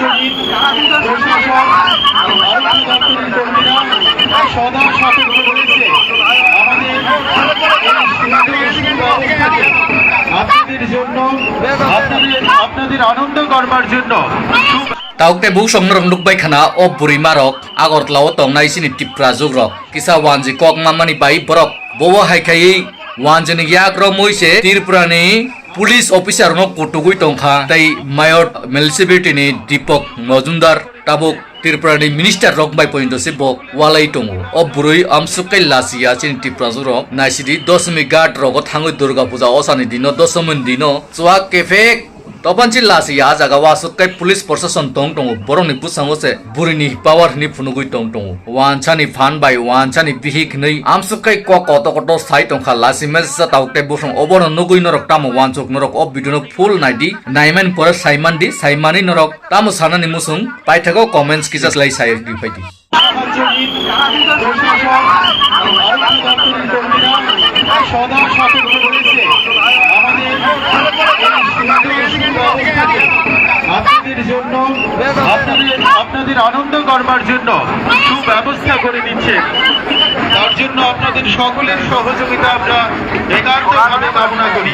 আঞ্চলিক প্রশাসন আইন দপ্তরের কর্মীরা সদা সতর্ক রয়েছে আপনাদের জন্য আপনাদের আনন্দ করবার জন্য Taukte bu somnorong nukbai khana o buri marok Agartala o tongnai sini tipra jugrok kisa wanji kok mamani bai borok bobo haikai wanjini yakro moise Tripurani police officer ন কুটুগুই টংখা তাই মায়র municipality ni Dipok Majumdar tabuk Tripurani minister rok bai point se bok walai tongo o burui amsukai lasia chin Tripura juro naisidi 10 ghat rogo thangoi Durga Puja osani dino 10 dino chwa kefe Topanchi lasi ya jaga wasukai police protection tong tong boroni pusango se burini power ni phunugui tong tong wanchani fan bai wanchani bihik nei amsukai ko koto sai tong kha lasi mesa taukte busong obono nugui norok tamo wanchok norok ob biduno full naidi naiman pore saimandi saimani norok tamo sanani musung paithago comments kisas lai sai di paidi সদা সতর্ক রয়েছে আপনাদের জন্য আপনাদের আনন্দ করবার জন্য সুব্যবস্থা করে দিচ্ছে তার জন্য আপনাদের সকলের সহযোগিতা আমরা একান্তভাবে কামনা করি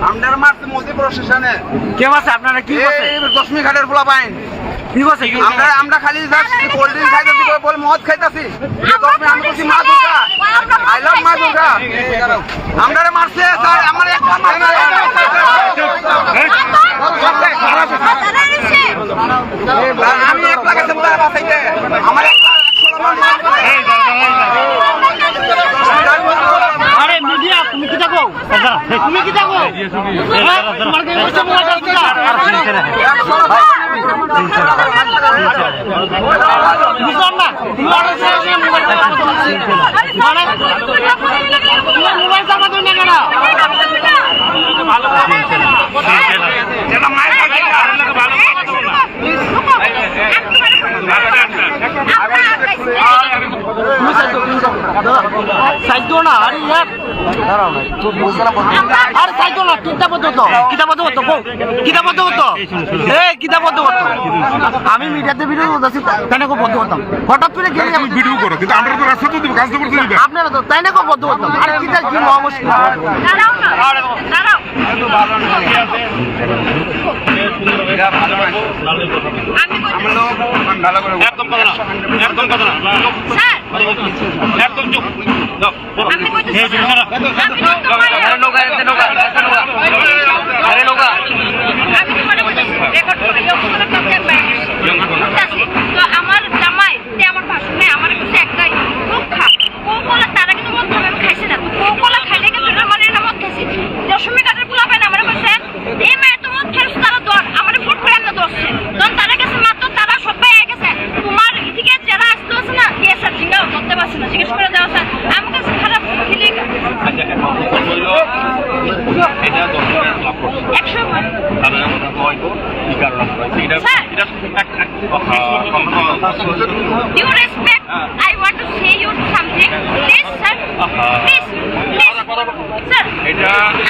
আমদার মারতে মোদি প্রশাসনে কে আছে আপনারা কি করছে এই দশমী ঘাটের পোলা পাইন কি করছে আমরা খালি কোল্ড ড্রিঙ্ক খাইতেছি বল মদ খাইতেছি দশমী আমি বলছি মা দুর্গা আই লাভ মা দুর্গা আমদারে মারছে স্যার আমার একটা আমি এক লাগাতে বলা বাসাইতে আমার আরে মিডিয়া তুমি কি থাকো তুমি কি থাকো তোমার কি হচ্ছে মোবাইল বুঝলাম না মোবাইল চালাতে না কেন ভালো সাইতো না আরে यार দাঁড়াও না তো আরে সাইতো না কিতাব তো এই কিতাব তো আমি মিডিয়াতে ভিডিও করতেছি তাই না কো বন্ধ করতাম হঠাৎ করে গেলে আমি ভিডিও করো কিন্তু আমরা তো রাস্তা তো কাজ তো করতে দিবে আপনারা তো তাই না কো বন্ধ করতাম আরে কিতা কি মুশকিল দাঁড়াও না দাঁড়াও একদম কথা না স্যার একদম চুপ আমি কইতেছি আরে লোকা আমি তোমারে বলতেছি রেকর্ড করে ওখানে তো তো আমার জামাই তে আমার ভাষণে আমার কাছে একটাই রক্ষা কোকোলা তারা কিন্তু মত খাবে খাইছে না কোকোলা খাইলে কিন্তু আমার না মত খাইছে দশমী কাটের পোলা পায় না আমার কাছে এই মেয়ে তো মত খাইছে তারা দর আমার ফুট করে না দশছে তখন তারা কাছে মাত্র তারা সবাই এক আছে তোমার এদিকে যারা আসতে আছে না কে স্যার জিজ্ঞাসা করতে পারছে না জিজ্ঞেস করে দেওয়া স্যার আমার কাছে খারাপ ফিলিং এটা দশজনের লাভ করছে 100 বার তাদের কথা হয়তো কি কারণ এটা You respect. I want to say you something. Please, sir. Please. Sir.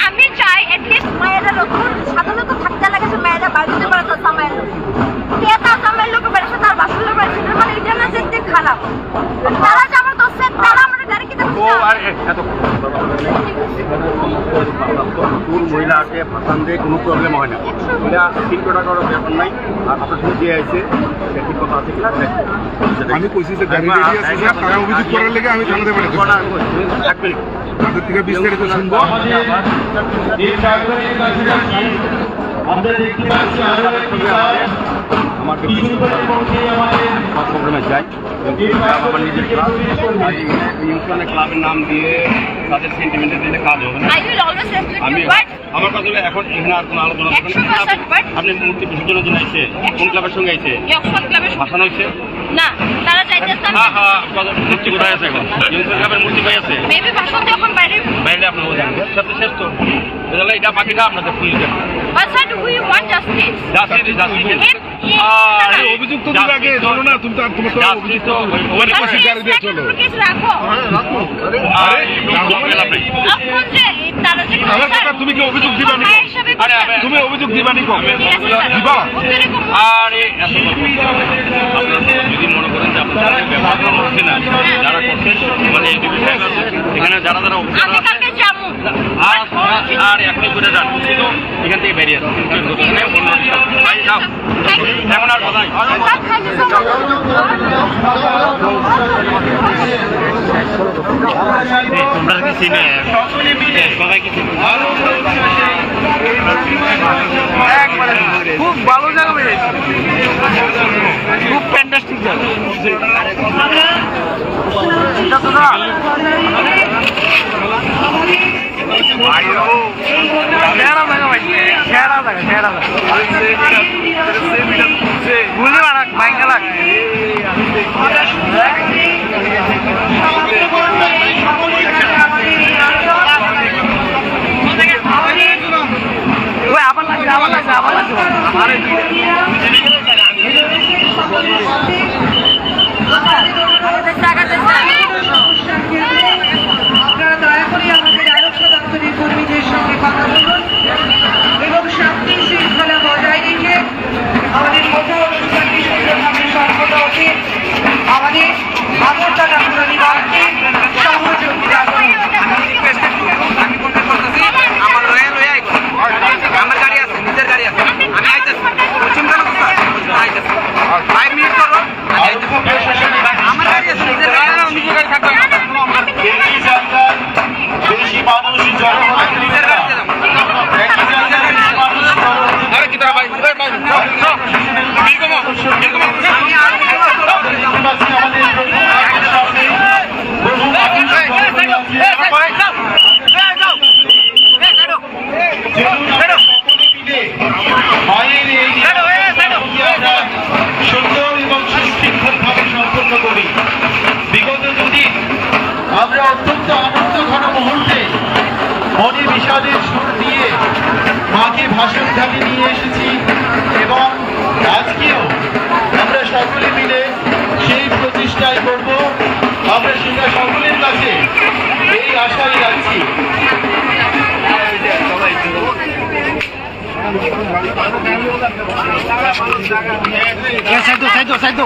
আমি চাই at least মায়েরা লক্ষণ সাধারণত থাকতে লাগে যে মায়েরা বাড়িতে পারে তো সামায়ের লোক তেতা সামায়ের লোক বাড়িতে তার বাসুর লোক বাড়িতে মানে এটা না দেখতে খারাপ তারা যে আমার দোস্ত তারা আমার গাড়ি কিতে ও আর এত কোন মহিলাকে ফাঁসান দিয়ে কোনো প্রবলেম হয় না এটা 300 টাকার ব্যাপার নাই আর আপনার সাথে যে আছে ঠিক কথা আছে কিনা আমি কইছি যে গাড়ি রেডি আছে স্যার টাকা অভিযোগ করার লাগি আমি জানাতে পারি এক মিনিট তাদের থেকে বিস্তারিত শুনবো এই কাগজের কাছে যাচ্ছি আমরা দেখতে পাচ্ছি আরো একটি আমাকে আমাদের যাই আমার নিজের ক্লাব ইউনিয়নের ক্লাবের নাম দিয়ে তাদের সেন্টিমেন্টের দিলে কাজ হবে না I will always respect আমি you, but আমার কথা হলো এখন এখানে আর কোনো আলোচনা হবে না 100% but আপনি মূর্তি বিসর্জনের জন্য আইছে কোন ক্লাবের সঙ্গে আইছে অক্সফোর্ড ক্লাবের ভাসানো হয়েছে না তারা চাইতেছে হ্যাঁ হ্যাঁ মূর্তি কোথায় আছে এখন ইউনিয়ন ক্লাবের মূর্তি পাই আছে মেবি ভাষণ যখন বাইরে বাইরে আপনার জানেন সবচেয়ে শ্রেষ্ঠ তাহলে এটা বাকিটা আপনাদের পুলিশ দেবে but sir do we want justice justice him অভিযুক্ত আগে চলো না, তুমি তো তোমার তো অভিযুক্ত ওখানে পাশে গাড়ি দিয়ে চলো। কিছু রাখো আরে এখন যে তারা যে আমার কথা তুমি কি অভিযোগ দিবা নি? তুমি অভিযোগ দিবা নি কবে দিবা? আরে এত আপনারা যদি মনে করেন যে আপনারা ব্যবহার করছেন না, যারা করছেন মানে এখানে যারা যারা অফিসার আমি কালকে যাবো আর এখনই করে যান, কিন্তু এখান থেকে বেরিয়ে আসুন। এমন আর কথা তোমরা কি চিনে সবাই কি চিনে? একবারে খুব ভালো জায়গা বেরিয়েছে, খুব ফ্যান্টাস্টিক জায়গা। সেরা জায়গা ভাই, সেরা জায়গা, সেরা জায়গা। গুলি মারাক ভাইঙ্গা লাগ। ওই আবার লাগছে, আবার লাগছে, আবার লাগছে। আপনারা দয়া করে আমাদের আরক্ষা দপ্তরের কর্মীদের সঙ্গে কথা বলুন এবং শান্তি শৃঙ্খলা বজায় রেখে আমাদের মতো অনুষ্ঠানটি সুন্দরভাবে সম্পন্ন হতে আমাদের আগরতলা পুনর্নিবাসকে সহযোগিতা করুন। আমি কোনটা করতেছি, আমার লয়ে লয়ে আইকো। আমার গাড়ি আছে, নিজের গাড়ি আছে, আমি আইতেছি। চিন্তা না করতে, আইতেছি। 5 মিনিট করো, আমি আইতেছি। আমার গাড়ি আছে, নিজের গাড়ি আছে, নিজের গাড়ি থাকবে। এই জায়গায় বেশি মানুষ জড়ো হতে নিজের গাড়িতে যাবো। একই জায়গায় বেশি মানুষ জড়ো হতে আরে কি তারা ভাই, ভাই ভাই আমি আর আমাদের প্রভু মায়ের সামনে প্রভু মায়ের মায়ের এই আমরা সুন্দর এবং সুশৃঙ্খলভাবে সম্পন্ন করি। বিগত দুদিন আমরা অত্যন্ত আনন্দ ঘন মুহূর্তে মনে বিষাদের সুর দিয়ে মাকে ভাষণ ঢাকে নিয়ে এসেছি এবং আজকেও আমরা সকলে মিলে সেই প্রচেষ্টাই করব। আমরা সেটা সকলের কাছে এই আশাই রাখছি। সাইতো সাইতো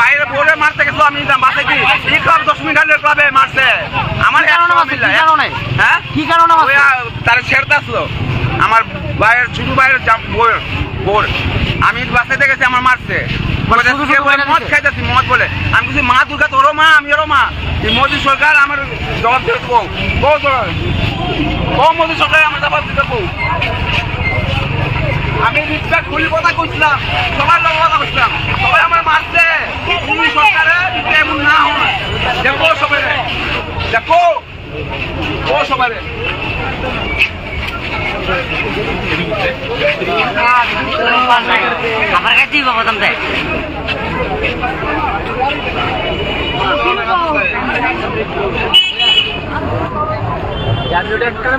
বাইরে বোর্ডে মারতে গেছিল, আমি বাঁচাইছি। এই ক্লাব 10 মিনিটের ক্লাবে মারছে আমার। হ্যাঁ কি কারণে ওই তার ছেড়তে আসলো আমার ভাইয়ের ছোট ভাইয়ের বোর। আমি বাঁচাইতে গেছি, আমার মারছে। মদ খাইতেছি, মদ বলে। আমি কিছু মা দুর্গা তোরও মা, আমি ওরও মা। এই মোদী সরকার আমার জবাব দিতে মোদী সরকার আমার জবাব দিতে আমি রিসপেক্ট ফুল কথা কইছিলাম, সবার লোক কথা কইছিলাম, সবাই আমার মারছে। তুমি সরকারে এমন না হয়, দেখো সবাই, দেখো ও সবাই। আমার কাছে বাবা দাম দেয়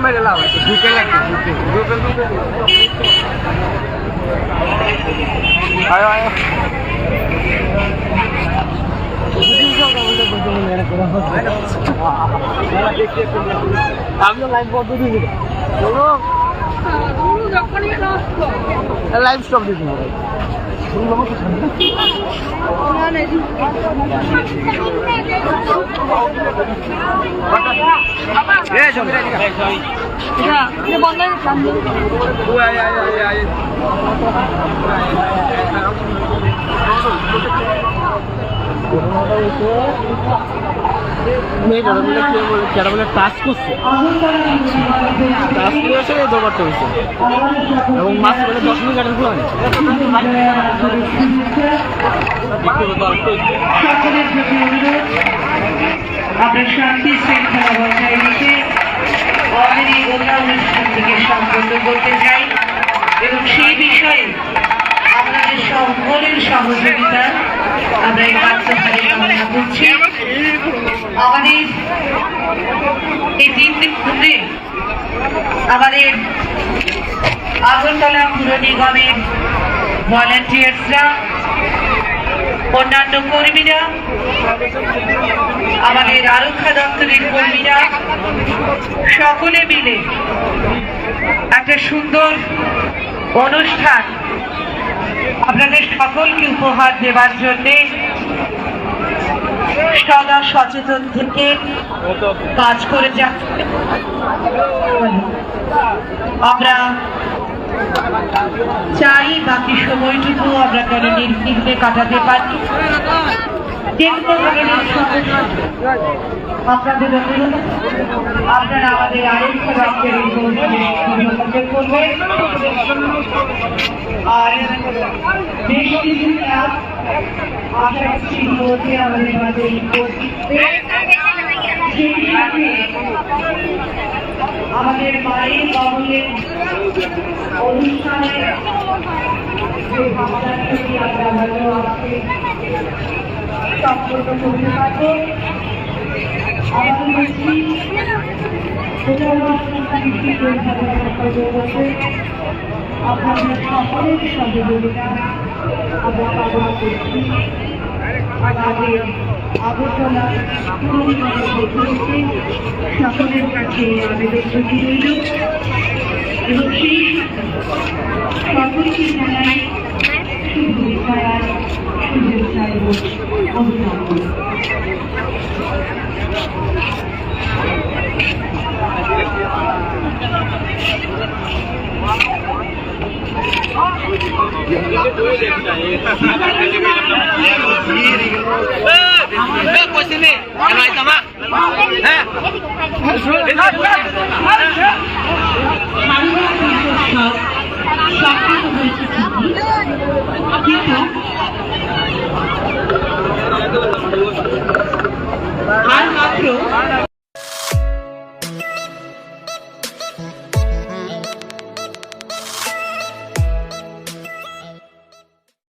মেরে লাভ ঢুকে লাগবে আমিও লাইভ পদ্ধতি লাইভ স্টপ দিতে হবে। বন্ধ মেয়েটার বলে কে বলে যারা বলে টাচ করছে টাচ করে এসে এই দৌড়াতে হয়েছে এবং মাছ বলে 10 মিনিট গাড়ির ফুল সকলের প্রতি অনুরোধ আমরা শান্তি শৃঙ্খলা বজায় রেখে আমাদের এই গঙ্গা অনুষ্ঠানটিকে সম্পন্ন করতে চাই এবং সেই বিষয়ে আপনাদের সকলের সহযোগিতা আমরা এই বাচ্চাদের কামনা করছি। আমাদের এই 3 দিন ধরে আমাদের আগরতলা পুর নিগমের ভলান্টিয়ার্সরা, অন্যান্য কর্মীরা, আমাদের আরক্ষা দপ্তরের কর্মীরা সকলে মিলে একটা সুন্দর অনুষ্ঠান আপনাদের সকলকে উপহার দেওয়ার জন্য সদা সচেতন থেকে কাজ করে যাচ্ছে। আমরা চাই বাকি সময়টুকু আমরা যেন নির্বিঘ্নে কাটাতে পারি। যে কোনো ধরনের সমস্যা আপনাদের অনুরোধ আপনারা আমাদের আরক্ষা দপ্তরের যোগাযোগ করবেন। আর বেশ কিছু কাজ আশা করছি মধ্যে আমাদের মাঝে আমাদের মায়ের বাবুলের অনুষ্ঠানে যে ভাবনার প্রতি আমরা ভালো আজকে সম্পূর্ণ করতে পারব। আমাদের বলছি আপনাদের সকলের সহযোগিতা আমরা কামনা করছি। আমাদের আগরতলা পুর নিগমের পক্ষ থেকে সকলের কাছে আবেদন রইল এবং সেই সকলকে জানাই শুভেচ্ছা এবং অভিনন্দন। কিন্তু